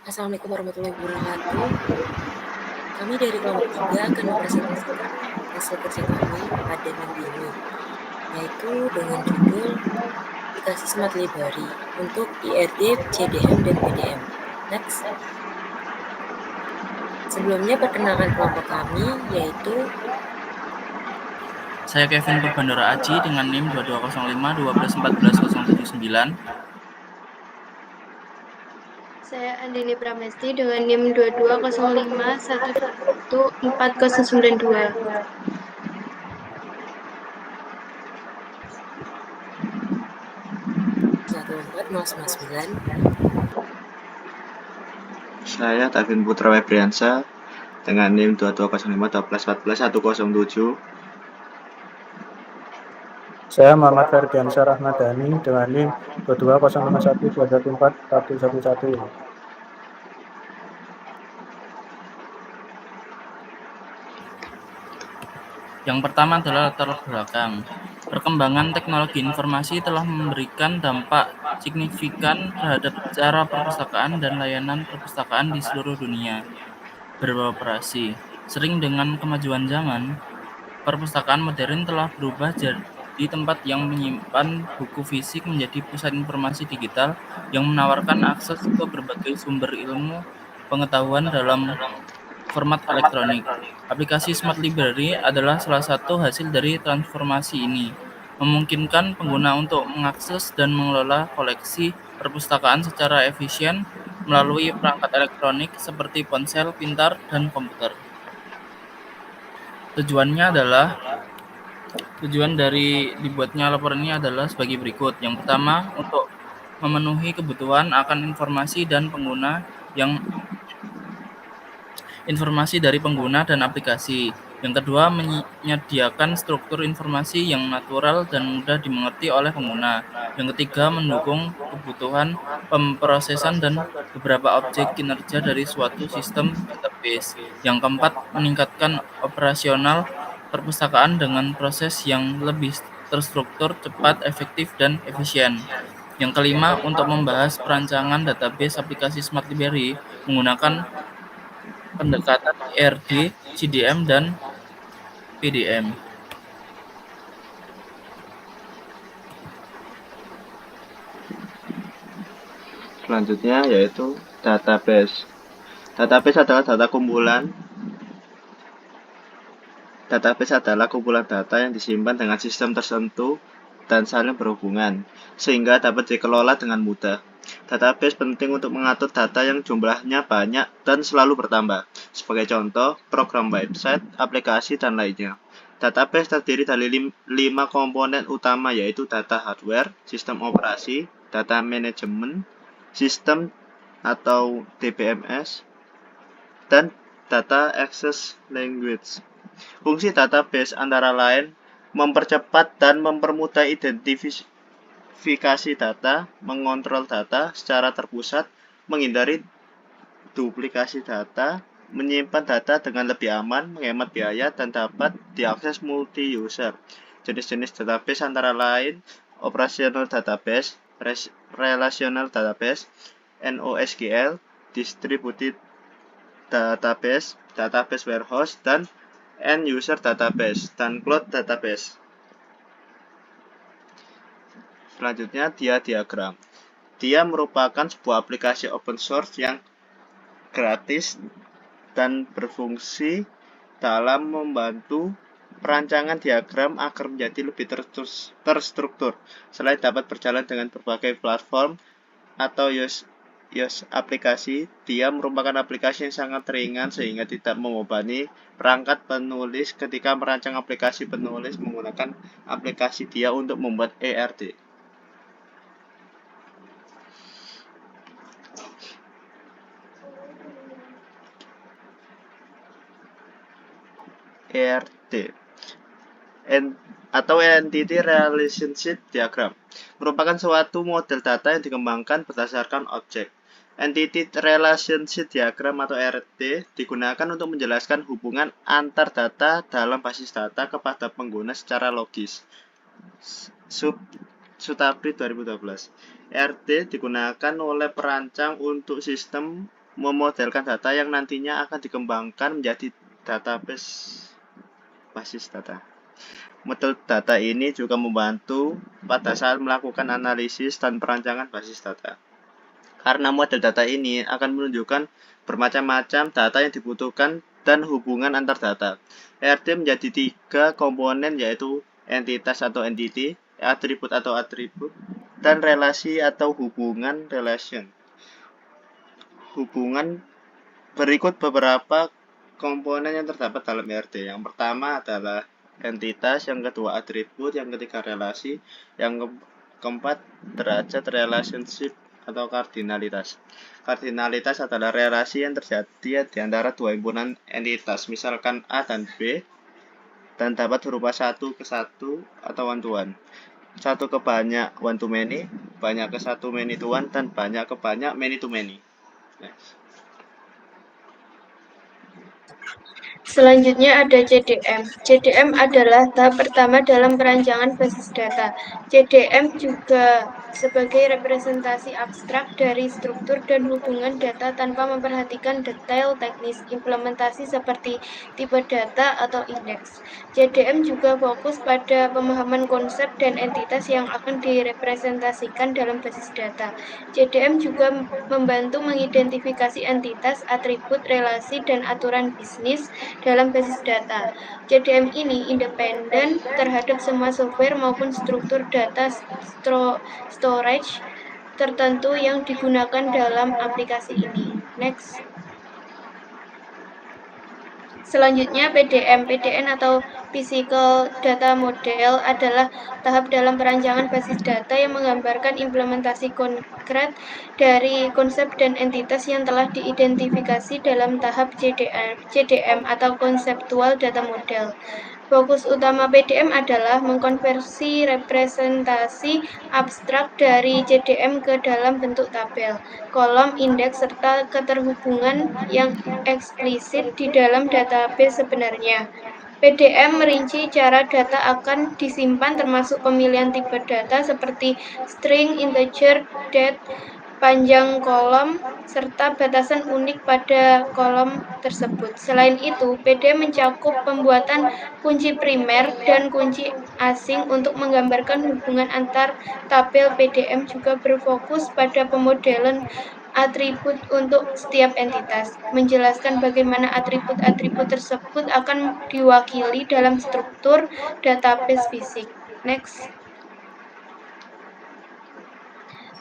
Assalamualaikum warahmatullahi wabarakatuh. Kami dari kelompok 3 akan mempresentasikan hasil kerja kami pada minggu ini, yaitu dengan judul aplikasi Smart Library untuk IRD, CDM, dan PDM. Next. Sebelumnya perkenalkan kelompok kami, yaitu Saya Kevin Purbandara Aji dengan NIM 2205 1214079. Saya Andini Pramesti dengan NIM 2205 11492. Saya Tavin Putra Webriansa dengan NIM 2205 1414107. Saya Muhammad Ferdiansyah Rahmadani dengan NIM 22051214111. Yang pertama adalah latar belakang. Perkembangan teknologi informasi telah memberikan dampak signifikan terhadap cara perpustakaan dan layanan perpustakaan di seluruh dunia beroperasi. Sering dengan kemajuan zaman, perpustakaan modern telah berubah jadi tempat yang menyimpan buku fisik menjadi pusat informasi digital yang menawarkan akses ke berbagai sumber ilmu pengetahuan dalam format elektronik. Aplikasi Smart Library adalah salah satu hasil dari transformasi ini, memungkinkan pengguna untuk mengakses dan mengelola koleksi perpustakaan secara efisien melalui perangkat elektronik seperti ponsel pintar dan komputer. Tujuan dari dibuatnya laporan ini adalah sebagai berikut. Yang pertama, untuk memenuhi kebutuhan akan informasi dari pengguna dan aplikasi. Yang kedua, menyediakan struktur informasi yang natural dan mudah dimengerti oleh pengguna. Yang ketiga, mendukung kebutuhan pemrosesan dan beberapa objek kinerja dari suatu sistem database. Yang keempat, meningkatkan operasional perpustakaan dengan proses yang lebih terstruktur, cepat, efektif, dan efisien. Yang kelima, untuk membahas perancangan database aplikasi Smart Library menggunakan pendekatan IRD, CDM, dan PDM. Selanjutnya yaitu database. Database adalah kumpulan data yang disimpan dengan sistem tertentu dan saling berhubungan, sehingga dapat dikelola dengan mudah. Database penting untuk mengatur data yang jumlahnya banyak dan selalu bertambah. Sebagai contoh, program website, aplikasi, dan lainnya. Database terdiri dari 5 komponen utama, yaitu data hardware, sistem operasi, data manajemen, sistem atau DBMS, dan data access language. Fungsi database antara lain mempercepat dan mempermudah identifikasi data, mengontrol data secara terpusat, menghindari duplikasi data, menyimpan data dengan lebih aman, menghemat biaya, dan dapat diakses multi-user. Jenis-jenis database antara lain operational database, relational database, NoSQL, distributed database, database warehouse, dan end user database dan cloud database. Selanjutnya, dia diagram. Dia merupakan sebuah aplikasi open source yang gratis dan berfungsi dalam membantu perancangan diagram agar menjadi lebih terstruktur. Selain dapat berjalan dengan berbagai platform atau aplikasi, dia merupakan aplikasi yang sangat ringan sehingga tidak membebani perangkat penulis ketika merancang aplikasi. Penulis menggunakan aplikasi dia untuk membuat ERD. Atau Entity Relationship Diagram merupakan suatu model data yang dikembangkan berdasarkan objek. Entity Relationship Diagram atau ERD digunakan untuk menjelaskan hubungan antar data dalam basis data kepada pengguna secara logis. Sutabri 2012. ERD digunakan oleh perancang untuk sistem memodelkan data yang nantinya akan dikembangkan menjadi database basis data. Model data ini juga membantu pada saat melakukan analisis dan perancangan basis data. Karena model data ini akan menunjukkan bermacam-macam data yang dibutuhkan dan hubungan antar data. ERD menjadi 3 komponen, yaitu entitas atau entity, atribut atau atribut, dan relasi atau hubungan relation. Hubungan berikut beberapa komponen yang terdapat dalam ERD. Yang pertama adalah entitas, yang kedua atribut, yang ketiga relasi, yang keempat derajat relationship atau kardinalitas. Kardinalitas adalah relasi yang terjadi di antara dua himpunan entitas, misalkan A dan B, dan dapat berupa 1 ke 1 atau one to one. 1 ke banyak one to many, banyak ke 1 many to one, dan banyak ke banyak many to many. Next. Selanjutnya ada CDM. CDM adalah tahap pertama dalam perancangan basis data. CDM juga sebagai representasi abstrak dari struktur dan hubungan data tanpa memperhatikan detail teknis implementasi seperti tipe data atau indeks. CDM juga fokus pada pemahaman konsep dan entitas yang akan direpresentasikan dalam basis data. CDM juga membantu mengidentifikasi entitas, atribut, relasi, dan aturan bisnis dalam basis data. CDM ini independen terhadap semua software maupun struktur data storage tertentu yang digunakan dalam aplikasi ini. Next. Selanjutnya PDM. PDN atau Physical Data Model adalah tahap dalam perancangan basis data yang menggambarkan implementasi konkret dari konsep dan entitas yang telah diidentifikasi dalam tahap CDM atau Conceptual Data Model. Fokus utama PDM adalah mengkonversi representasi abstrak dari CDM ke dalam bentuk tabel, kolom, indeks, serta keterhubungan yang eksplisit di dalam database sebenarnya. PDM merinci cara data akan disimpan termasuk pemilihan tipe data seperti string, integer, date, panjang kolom, serta batasan unik pada kolom tersebut. Selain itu, PDM mencakup pembuatan kunci primer dan kunci asing untuk menggambarkan hubungan antar tabel. PDM juga berfokus pada pemodelan atribut untuk setiap entitas, menjelaskan bagaimana atribut-atribut tersebut akan diwakili dalam struktur database fisik. Next.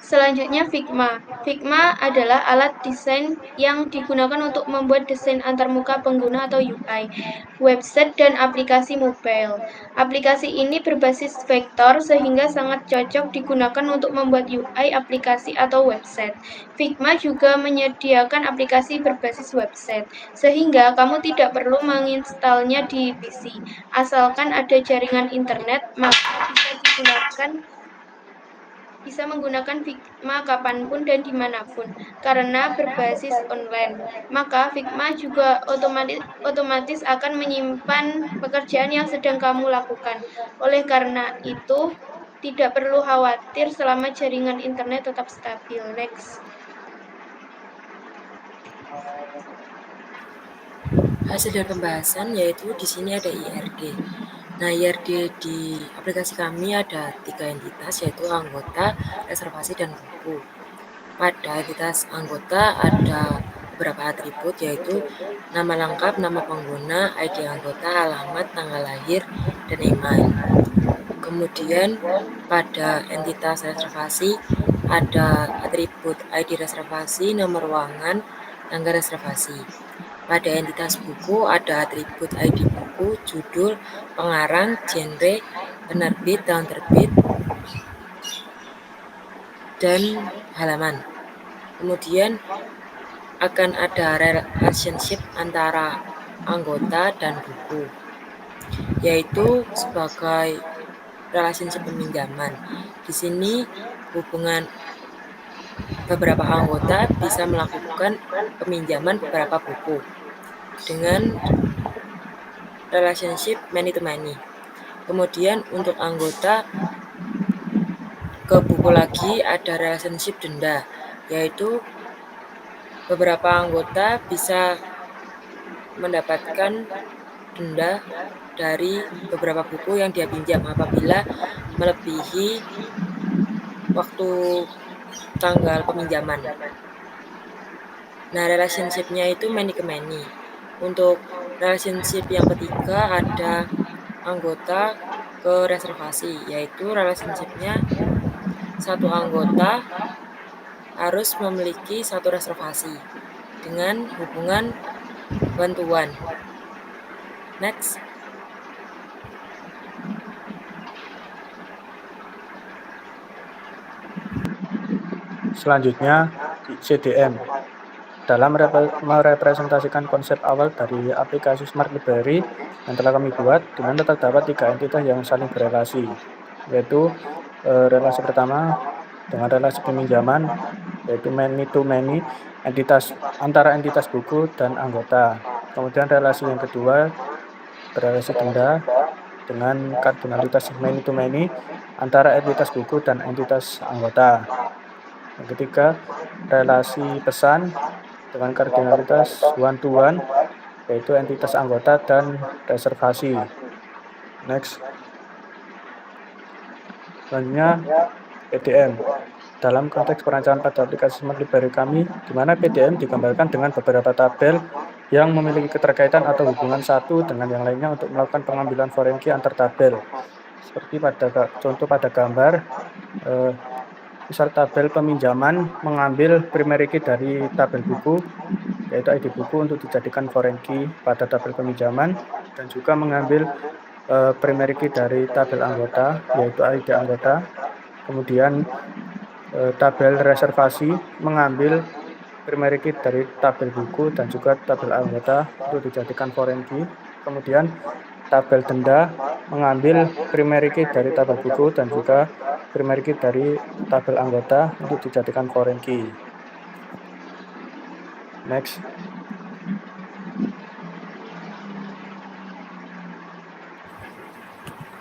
Selanjutnya Figma. Figma adalah alat desain yang digunakan untuk membuat desain antarmuka pengguna atau UI, website, dan aplikasi mobile. Aplikasi ini berbasis vektor sehingga sangat cocok digunakan untuk membuat UI aplikasi atau website. Figma juga menyediakan aplikasi berbasis website, sehingga kamu tidak perlu menginstalnya di PC. Asalkan ada jaringan internet, maka bisa menggunakan Figma kapanpun dan dimanapun, karena berbasis online. Maka Figma juga otomatis akan menyimpan pekerjaan yang sedang kamu lakukan. Oleh karena itu, tidak perlu khawatir selama jaringan internet tetap stabil. Next. Hasil dari pembahasan yaitu di sini ada IRD. Nah, IRD di aplikasi kami ada 3 entitas, yaitu anggota, reservasi, dan buku. Pada entitas anggota ada beberapa atribut, yaitu nama lengkap, nama pengguna, ID anggota, alamat, tanggal lahir, dan email. Kemudian pada entitas reservasi ada atribut ID reservasi, nomor ruangan, tanggal reservasi. Pada entitas buku ada atribut ID buku, judul, pengarang, genre, penerbit, tahun terbit, dan halaman. Kemudian akan ada relationship antara anggota dan buku, yaitu sebagai relationship peminjaman. Di sini hubungan beberapa anggota bisa melakukan peminjaman beberapa buku dengan relationship many to many. Kemudian untuk anggota ke buku lagi ada relationship denda, yaitu beberapa anggota bisa mendapatkan denda dari beberapa buku yang dia pinjam apabila melebihi waktu tanggal peminjaman. Nah, relationship-nya itu many ke many. Untuk relationship yang ketiga ada anggota ke reservasi, yaitu relationship-nya satu anggota harus memiliki satu reservasi dengan hubungan bantuan. Next. Selanjutnya, CDM. Dalam merepresentasikan konsep awal dari aplikasi Smart Library yang telah kami buat, di mana terdapat 3 entitas yang saling berelasi, yaitu relasi pertama dengan relasi peminjaman, yaitu many to many, antara entitas buku dan anggota. Kemudian relasi yang kedua berelasi denda dengan kardinalitas many to many antara entitas buku dan entitas anggota. Yang ketiga, relasi pesan dengan kardinalitas one to one, yaitu entitas anggota dan reservasi. Next. Selanjutnya, PDM. Dalam konteks perancangan pada aplikasi Smart Library kami, di mana PDM digambarkan dengan beberapa tabel yang memiliki keterkaitan atau hubungan satu dengan yang lainnya untuk melakukan pengambilan foreign key antar tabel. Seperti pada contoh pada gambar, misal tabel peminjaman mengambil primary key dari tabel buku, yaitu ID buku untuk dijadikan foreign key pada tabel peminjaman, dan juga mengambil primary key dari tabel anggota, yaitu ID anggota. Kemudian tabel reservasi mengambil primary key dari tabel buku dan juga tabel anggota untuk dijadikan foreign key. Kemudian tabel denda mengambil primary key dari tabel buku dan juga primary key dari tabel anggota untuk dijadikan foreign key. Next.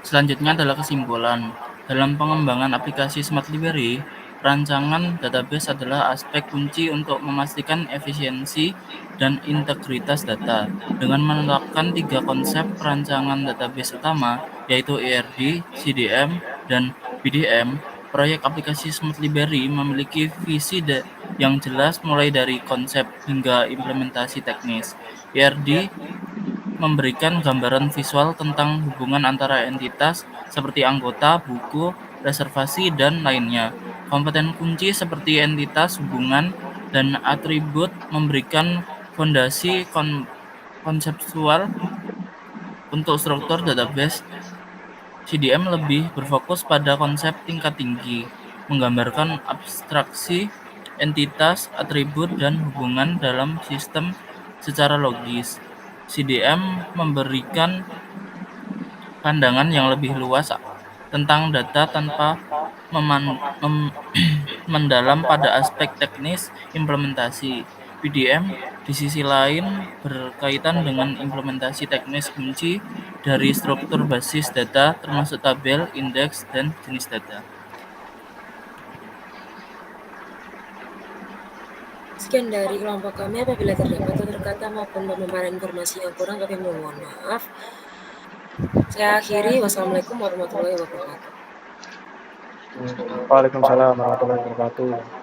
Selanjutnya adalah kesimpulan. Dalam pengembangan aplikasi Smart Library, perancangan database adalah aspek kunci untuk memastikan efisiensi dan integritas data. Dengan menerapkan 3 konsep perancangan database utama, yaitu ERD, CDM, dan BDM, proyek aplikasi Smart Library memiliki visi yang jelas mulai dari konsep hingga implementasi teknis. ERD memberikan gambaran visual tentang hubungan antara entitas seperti anggota, buku, reservasi, dan lainnya. Kompeten kunci seperti entitas, hubungan, dan atribut memberikan fondasi konseptual untuk struktur database. CDM lebih berfokus pada konsep tingkat tinggi, menggambarkan abstraksi, entitas, atribut, dan hubungan dalam sistem secara logis. CDM memberikan pandangan yang lebih luas tentang data tanpa mendalam pada aspek teknis implementasi. PDM di sisi lain berkaitan dengan implementasi teknis kunci dari struktur basis data termasuk tabel, indeks, dan jenis data. Sekian dari kelompok kami. Apabila terdapat tutur kata maupun pemaparan informasi yang kurang, kami mohon maaf. Saya akhiri. Wassalamualaikum warahmatullahi wabarakatuh. Waalaikumsalam warahmatullahi wabarakatuh.